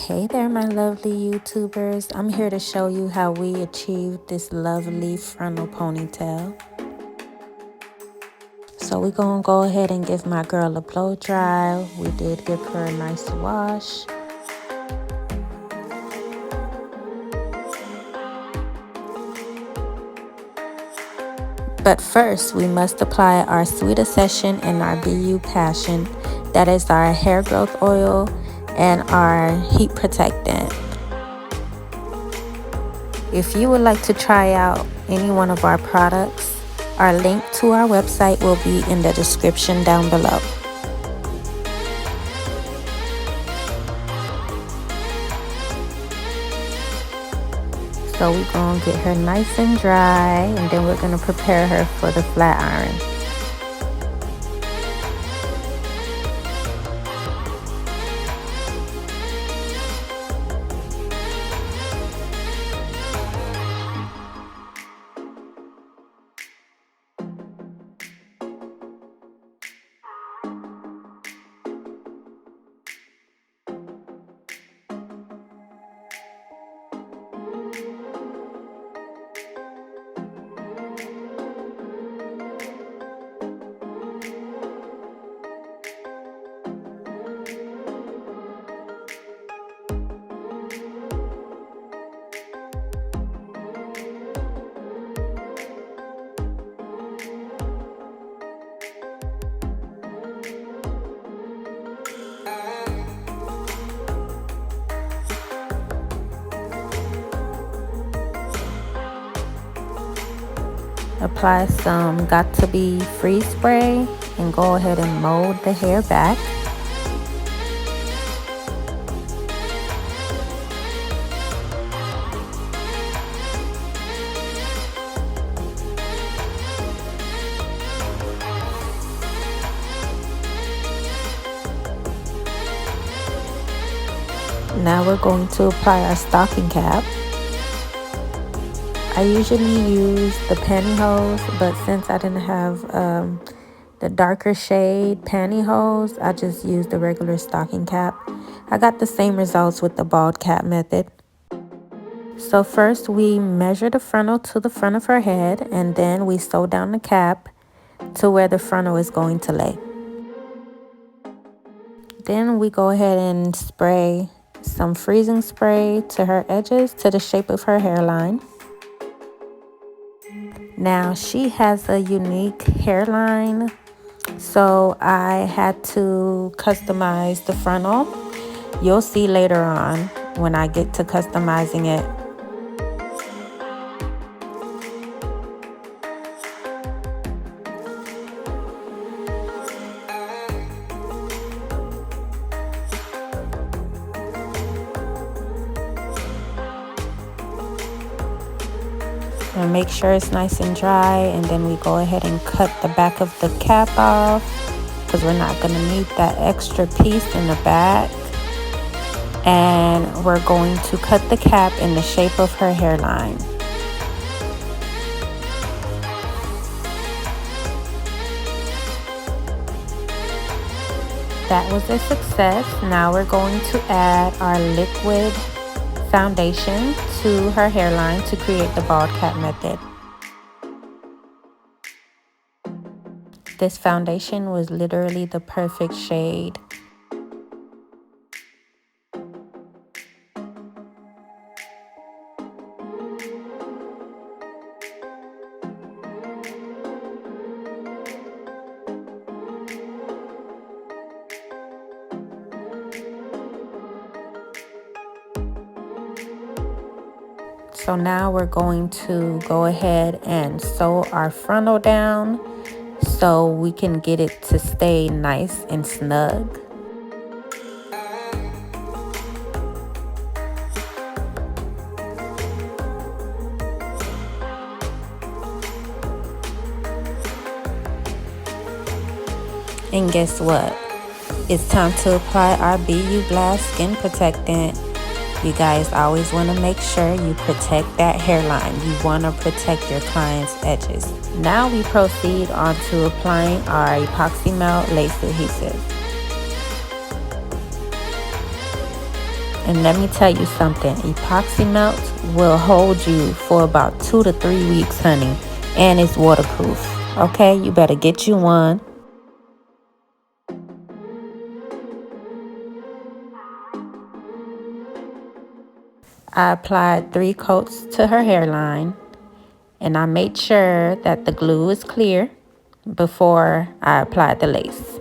Hey there, my lovely YouTubers. I'm here to show you how we achieved this lovely frontal ponytail. So we're going to go ahead and give my girl a blow dry. We did give her a nice wash. But first, we must apply our Sweet Accession and our BU Passion. That is our hair growth oil and our heat protectant. If you would like to try out any one of our products, our link to our website will be in the description down below. So we're going to get her nice and dry, and then we're going to prepare her for the flat iron. Apply some Got To Be freeze spray and go ahead and mold the hair back. Now we're going to apply our stocking cap. I usually use the pantyhose, but since I didn't have the darker shade pantyhose, I just used the regular stocking cap. I got the same results with the bald cap method. So first we measure the frontal to the front of her head, and then we sew down the cap to where the frontal is going to lay. Then we go ahead and spray some freezing spray to her edges to the shape of her hairline. Now she has a unique hairline, so I had to customize the frontal. You'll see later on when I get to customizing it. And make sure it's nice and dry, and then we go ahead and cut the back of the cap off because we're not going to need that extra piece in the back. And we're going to cut the cap in the shape of her hairline. That was a success. Now we're going to add our liquid foundation to her hairline to create the bald cap method. This foundation was literally the perfect shade. So now we're going to go ahead and sew our frontal down so we can get it to stay nice and snug. And guess what? It's time to apply our BU Blast Skin Protectant. You guys always want to make sure you protect that hairline. You want to protect your client's edges. Now we proceed on to applying our epoxy melt lace adhesive. And let me tell you something, epoxy melt will hold you for about 2 to 3 weeks, honey, and it's waterproof. Okay, you better get you one. I applied 3 coats to her hairline, and I made sure that the glue is clear before I applied the lace.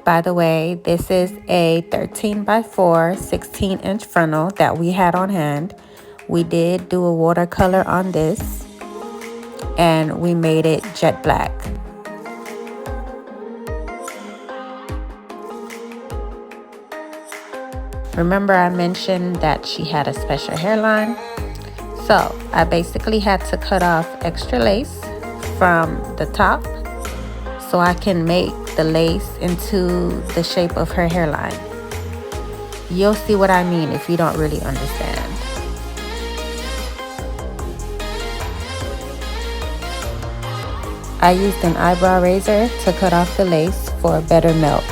By the way, this is a 13 by 4 16-inch frontal that we had on hand. We did do a watercolor on this, and we made it jet black. Remember I mentioned that she had a special hairline? So I basically had to cut off extra lace from the top so I can make the lace into the shape of her hairline. You'll see what I mean if you don't really understand. I used an eyebrow razor to cut off the lace for a better melt.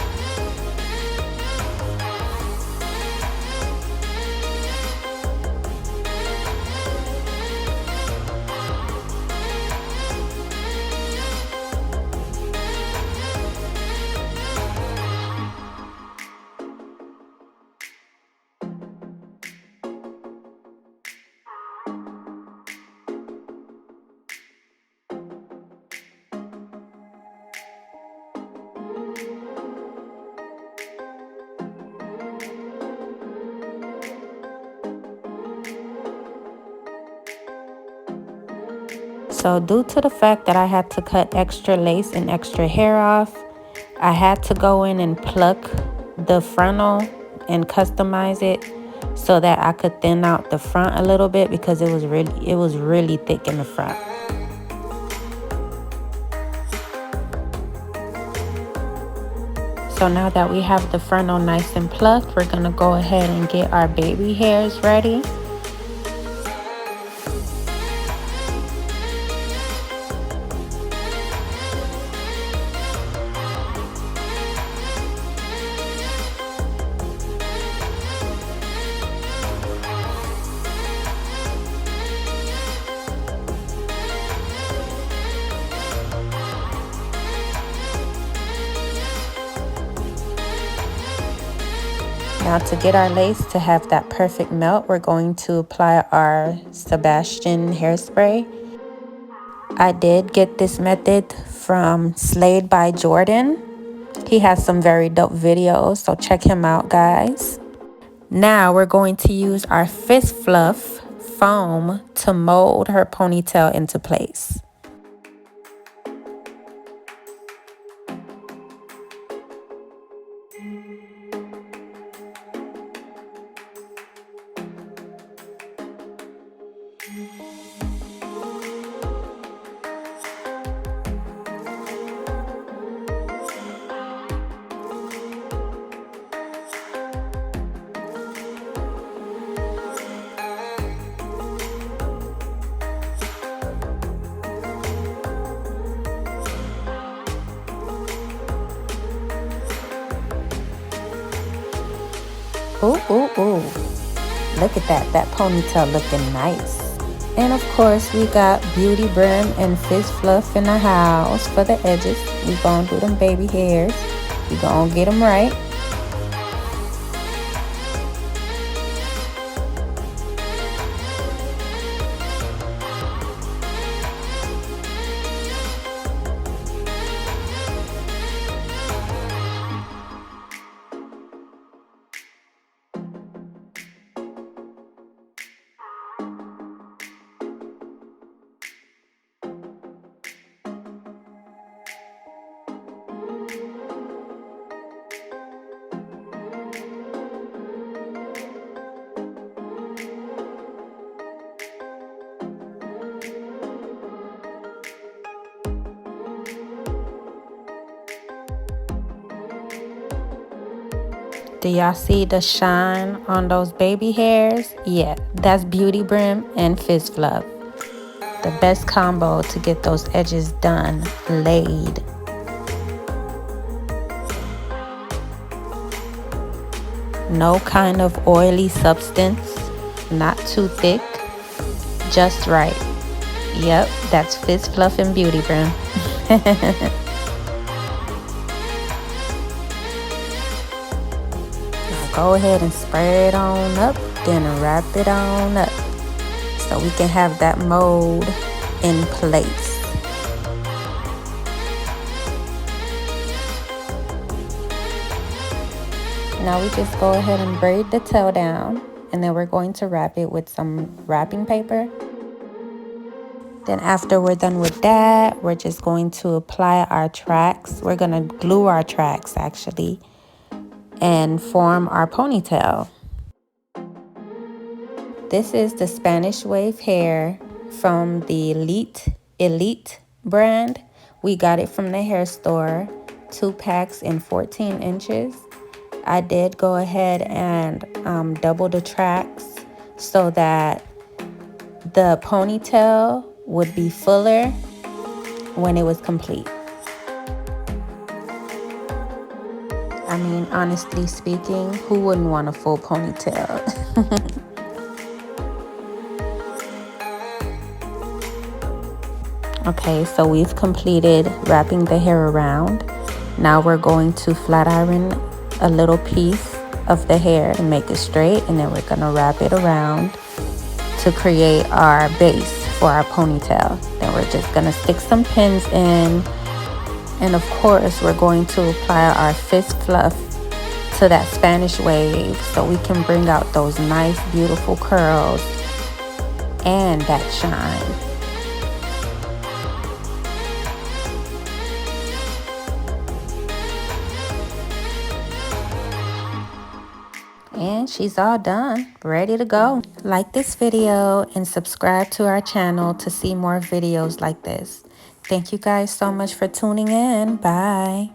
So due to the fact that I had to cut extra lace and extra hair off, I had to go in and pluck the frontal and customize it so that I could thin out the front a little bit because it was really thick in the front. So now that we have the frontal nice and plucked, we're gonna go ahead and get our baby hairs ready. Now to get our lace to have that perfect melt, we're going to apply our Sebastian hairspray. I did get this method from Slayed by Jordan. He has some very dope videos, so check him out, guys. Now we're going to use our fist fluff foam to mold her ponytail into place. Ooh, ooh, ooh. Look at that. That ponytail looking nice. And of course, we got beauty brim and fist fluff in the house for the edges. We gonna do them baby hairs. We gonna get them right. Do y'all see the shine on those baby hairs? Yeah, that's Beauty Brim and Fizz Fluff. The best combo to get those edges done, laid. No kind of oily substance, not too thick, just right. Yep, that's Fizz Fluff and Beauty Brim. Now go ahead and spray it on up, then wrap it on up so we can have that mold in place. Now we just go ahead and braid the tail down, and then we're going to wrap it with some wrapping paper. Then after we're done with that, we're just going to apply our tracks. We're going to glue our tracks actually and form our ponytail. This is the Spanish wave hair from the Elite brand. We got it from the hair store, 2 packs in 14 inches. I did go ahead and double the tracks so that the ponytail would be fuller when it was complete. I mean, honestly speaking, who wouldn't want a full ponytail? Okay, so we've completed wrapping the hair around. Now we're going to flat iron a little piece of the hair to make it straight, and then we're gonna wrap it around to create our base for our ponytail. Then we're just gonna stick some pins in, and of course we're going to apply our Fizz Fluff to that Spanish wave so we can bring out those nice beautiful curls and that shine. And she's all done, ready to go. Like this video and subscribe to our channel to see more videos like this. Thank you guys so much for tuning in. Bye.